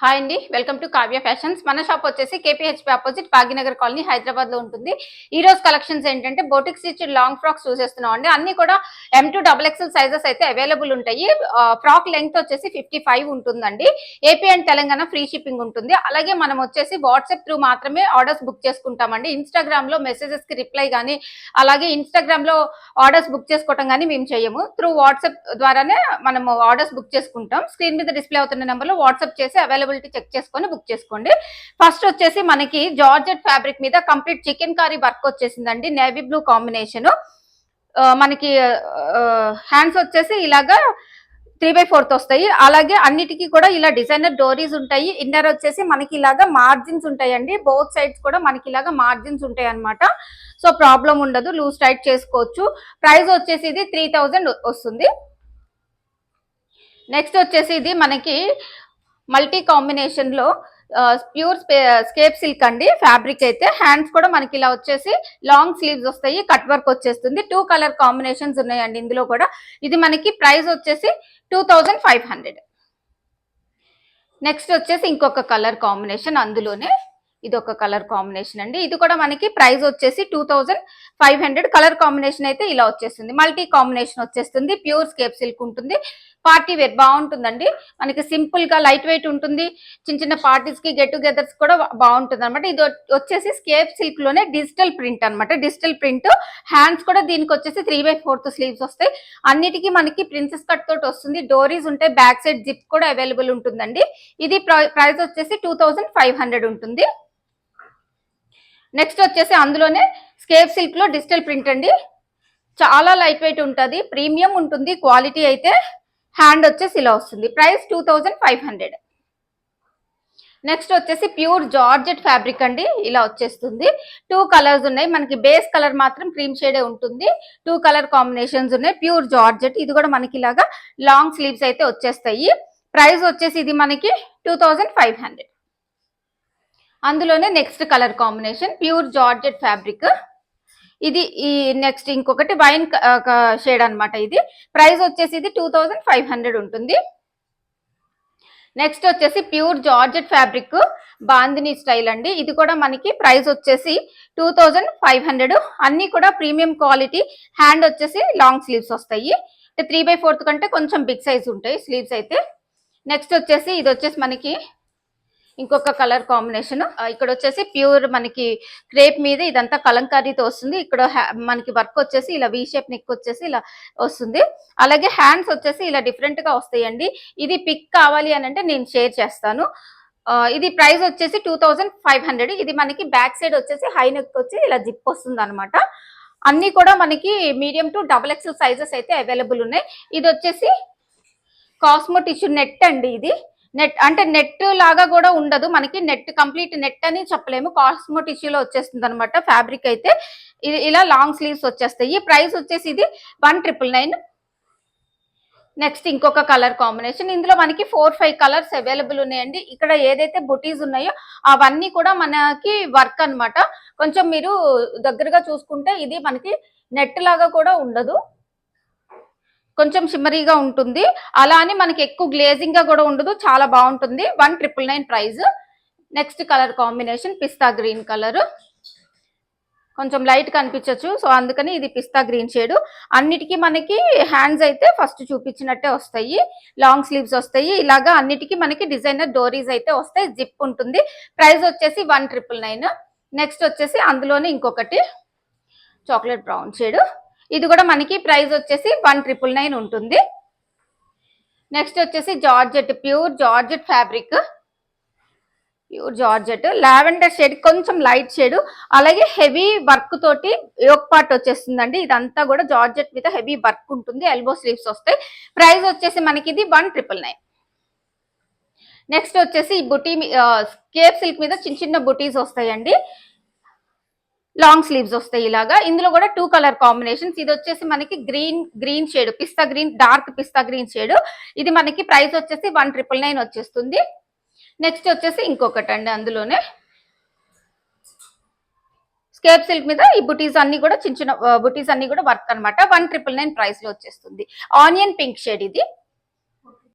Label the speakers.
Speaker 1: Hi అండి, welcome to Kavya fashions. మన shop వచ్చేసి KPHP opposite Bhagyanagar colony Hyderabad లో ఉంటుంది. ఈ రోజు కలెక్షన్స్ ఏంటంటే బోటిక్ స్టిచ్ లాంగ్ ఫ్రాక్స్ చూసేస్తున్నాం అండి. అన్ని కూడా M2XXL సైజెస్ అయితే అవైలబుల్ ఉంటాయి. ఫ్రాక్ లెంగ్త్ వచ్చేసి 55 ఉంటుందండి. AP and Telangana free shipping ఉంటుంది. అలాగే మనం వచ్చేసి వాట్సాప్ త్రూ మాత్రమే ఆర్డర్స్ బుక్ చేసుకుంటామండి. ఇన్స్టాగ్రామ్ లో మెసేజెస్ కి రిప్లై కానీ, అలాగే ఇన్స్టాగ్రామ్ లో ఆర్డర్స్ బుక్ చేసుకోవటం కానీ మేము చేయము. త్రూ వాట్సాప్ ద్వారానే మనము ఆర్డర్స్ బుక్ చేసుకుంటాం. స్క్రీన్ మీద డిస్ప్లే అవుతున్న నెంబర్ లో వాట్సాప్ చేసి అవైలబిలిటీ చెక్ చేసుకొని బుక్ చేసుకోండి. ఫస్ట్ వచ్చేసి మనకి జార్జెట్ ఫ్యాబ్రిక్ మీద కంప్లీట్ చికెన్ కర్రీ వర్క్ వచ్చేసిందండి. Navy blue combination. మనకి హ్యాండ్స్ వచ్చేసి ఇలాగా 3/4 వస్తాయి. అలాగే అన్నిటికీ కూడా ఇలా డిజైనర్ డోరీస్ ఉంటాయి. ఇన్నర్ వచ్చేసి మనకి ఇలాగా మార్జిన్స్ ఉంటాయండి. బోత్ సైడ్స్ కూడా మనకి ఇలాగా మార్జిన్స్ ఉంటాయి అనమాట. సో ప్రాబ్లం ఉండదు, లూజ్ టైట్ చేసుకోవచ్చు. ప్రైస్ వచ్చేసి ఇది 3000 వస్తుంది. నెక్స్ట్ వచ్చేసి ఇది మనకి మల్టీ కాంబినేషన్ లో ప్యూర్ స్కేప్ సిల్క్ అండి. ఫ్యాబ్రిక్ అయితే హ్యాండ్స్ కూడా మనకి ఇలా వచ్చేసి లాంగ్ స్లీవ్స్ వస్తాయి. కట్ వర్క్ వచ్చేస్తుంది. 2 కలర్ కాంబినేషన్స్ ఉన్నాయండి ఇందులో కూడా. ఇది మనకి ప్రైస్ వచ్చేసి 2500. నెక్స్ట్ వచ్చేసి ఇంకొక కలర్ కాంబినేషన్, అందులోనే ఇది ఒక కలర్ కాంబినేషన్ అండి. ఇది కూడా మనకి ప్రైస్ వచ్చేసి 2500. కలర్ కాంబినేషన్ అయితే ఇలా వచ్చేస్తుంది. మల్టీ కాంబినేషన్ వచ్చేస్తుంది. ప్యూర్ స్కేప్ సిల్క్ ఉంటుంది. పార్టీ వేర్ బాగుంటుందండి. మనకి సింపుల్ గా లైట్ వెయిట్ ఉంటుంది. చిన్న చిన్న పార్టీస్ కి గెట్ టుగెదర్స్ కూడా బాగుంటుంది అనమాట. ఇది వచ్చేసి స్కేప్ సిల్క్ లోనే డిజిటల్ ప్రింట్ అనమాట. Digital print. హ్యాండ్స్ కూడా దీనికి వచ్చేసి 3/4 స్లీవ్స్ వస్తాయి. అన్నిటికీ మనకి ప్రిన్సెస్ కట్ తోటి వస్తుంది. డోరీస్ ఉంటాయి. బ్యాక్ సైడ్ జిప్ కూడా అవైలబుల్ ఉంటుందండి. ఇది ప్రైస్ వచ్చేసి 2500 ఉంటుంది. నెక్స్ట్ వచ్చేసి అందులోనే స్కేప్ సిల్క్ లో డిజిటల్ ప్రింట్ అండి. చాలా లైట్ వెయిట్ ఉంటుంది. ప్రీమియం ఉంటుంది క్వాలిటీ అయితే. హ్యాండ్ వచ్చేసి ఇలా వస్తుంది. ప్రైస్ 2500. నెక్స్ట్ వచ్చేసి ప్యూర్ జార్జెట్ ఫ్యాబ్రిక్ అండి. ఇలా వచ్చేస్తుంది. 2 కలర్స్ ఉన్నాయి. మనకి బేస్ కలర్ మాత్రం క్రీమ్ షేడే ఉంటుంది. 2 కలర్ కాంబినేషన్స్ ఉన్నాయి. Pure georgette. ఇది కూడా మనకి ఇలాగా లాంగ్ స్లీవ్స్ అయితే వచ్చేస్తాయి. ప్రైస్ వచ్చేసి ఇది మనకి 2500. అందులోనే next colour combination pure georgette fabric. ఇది ఈ నెక్స్ట్ ఇంకొకటి వైన్ షేడ్ అనమాట. ఇది ప్రైస్ వచ్చేసి ఇది 2500 ఉంటుంది. నెక్స్ట్ వచ్చేసి pure georgette fabric bandhani style అండి. ఇది కూడా మనకి ప్రైస్ వచ్చేసి 2500. అన్ని కూడా ప్రీమియం క్వాలిటీ. హ్యాండ్ వచ్చేసి లాంగ్ స్లీవ్స్ వస్తాయి. 3/4 కంటే కొంచెం బిగ్ సైజ్ ఉంటాయి స్లీవ్స్ అయితే. నెక్స్ట్ వచ్చేసి ఇది వచ్చేసి మనకి ఇంకొక కలర్ కాంబినేషన్. ఇక్కడ వచ్చేసి ప్యూర్ మనకి క్రేప్ మీద ఇదంతా కలంకారీతో వస్తుంది. ఇక్కడ మనకి వర్క్ వచ్చేసి ఇలా వి షేప్ నెక్ వచ్చేసి ఇలా వస్తుంది. అలాగే హ్యాండ్స్ వచ్చేసి ఇలా డిఫరెంట్ గా వస్తాయండి. ఇది పిక్ కావాలి అని అంటే నేను షేర్ చేస్తాను. ఇది ప్రైస్ వచ్చేసి 2500. ఇది మనకి బ్యాక్ సైడ్ వచ్చేసి హై నెక్ వచ్చి ఇలా జిప్ వస్తుంది అనమాట. అన్ని కూడా మనకి మీడియం టు XXL సైజెస్ అయితే అవైలబుల్ ఉన్నాయి. ఇది వచ్చేసి కాస్మో టిష్యూ నెట్ అండి. ఇది నెట్ అంటే నెట్ లాగా కూడా ఉండదు. మనకి నెట్ కంప్లీట్ నెట్ అని చెప్పలేము. కాస్మో టిష్యూలో వచ్చేస్తుంది అనమాట. ఫ్యాబ్రిక్ అయితే ఇలా లాంగ్ స్లీవ్స్ వచ్చేస్తాయి. ప్రైస్ వచ్చేసి ఇది 1999. నెక్స్ట్ ఇంకొక కలర్ కాంబినేషన్. ఇందులో మనకి 4-5 కలర్స్ అవైలబుల్ ఉన్నాయండి. ఇక్కడ ఏదైతే బుటీస్ ఉన్నాయో అవన్నీ కూడా మనకి వర్క్ అనమాట. కొంచెం మీరు దగ్గరగా చూసుకుంటే ఇది మనకి నెట్ లాగా కూడా ఉండదు. కొంచెం షిమ్మరీగా ఉంటుంది. అలా అని మనకి ఎక్కువ గ్లేజింగ్ గా కూడా ఉండదు. చాలా బాగుంటుంది. 1999 ప్రైస్. నెక్స్ట్ కలర్ కాంబినేషన్ పిస్తా గ్రీన్ కలర్. కొంచెం లైట్ కనిపించచ్చు, సో అందుకని ఇది పిస్తా గ్రీన్ షేడ్. అన్నిటికీ మనకి హ్యాండ్స్ అయితే ఫస్ట్ చూపించినట్టే వస్తాయి. లాంగ్ స్లీవ్స్ వస్తాయి. ఇలాగా అన్నిటికీ మనకి డిజైనర్ డోరీస్ అయితే వస్తాయి. జిప్ ఉంటుంది. ప్రైస్ వచ్చేసి 1999. నెక్స్ట్ వచ్చేసి అందులోనే ఇంకొకటి చాక్లెట్ బ్రౌన్ షేడ్. ఇది కూడా మనకి ప్రైస్ వచ్చేసి 1999 ఉంటుంది. నెక్స్ట్ వచ్చేసి georgette, pure georgette fabric. Pure georgette lavender shade, కొంచెం లైట్ షేడ్. అలాగే హెవీ వర్క్ తోటి యోక్ పార్ట్ వచ్చేస్తుందండి. ఇదంతా కూడా జార్జెట్ మీద హెవీ వర్క్ ఉంటుంది. ఎల్బో స్లీవ్స్ వస్తాయి. ప్రైస్ వచ్చేసి మనకి ఇది 1999. నెక్స్ట్ వచ్చేసి ఈ బుటీ స్కేప్ సిల్క్ మీద చిన్న చిన్న బుటీస్ వస్తాయండి. లాంగ్ స్లీవ్స్ వస్తాయి ఇలాగా. ఇందులో కూడా 2 కలర్ కాంబినేషన్స్. ఇది వచ్చేసి మనకి గ్రీన్ షేడ్, పిస్తా గ్రీన్, డార్క్ పిస్తా గ్రీన్ షేడ్. ఇది మనకి ప్రైస్ వచ్చేసి 1999 వచ్చేస్తుంది. నెక్స్ట్ వచ్చేసి ఇంకొకటి అండి. అందులోనే స్కేప్ సిల్క్ మీద ఈ బుటీస్ అన్ని కూడా చిన్న చిన్న బుటీస్ అన్ని కూడా వర్క్ అనమాట. 1999 ప్రైస్ లో వచ్చేస్తుంది. ఆనియన్ పింక్ షేడ్ ఇది.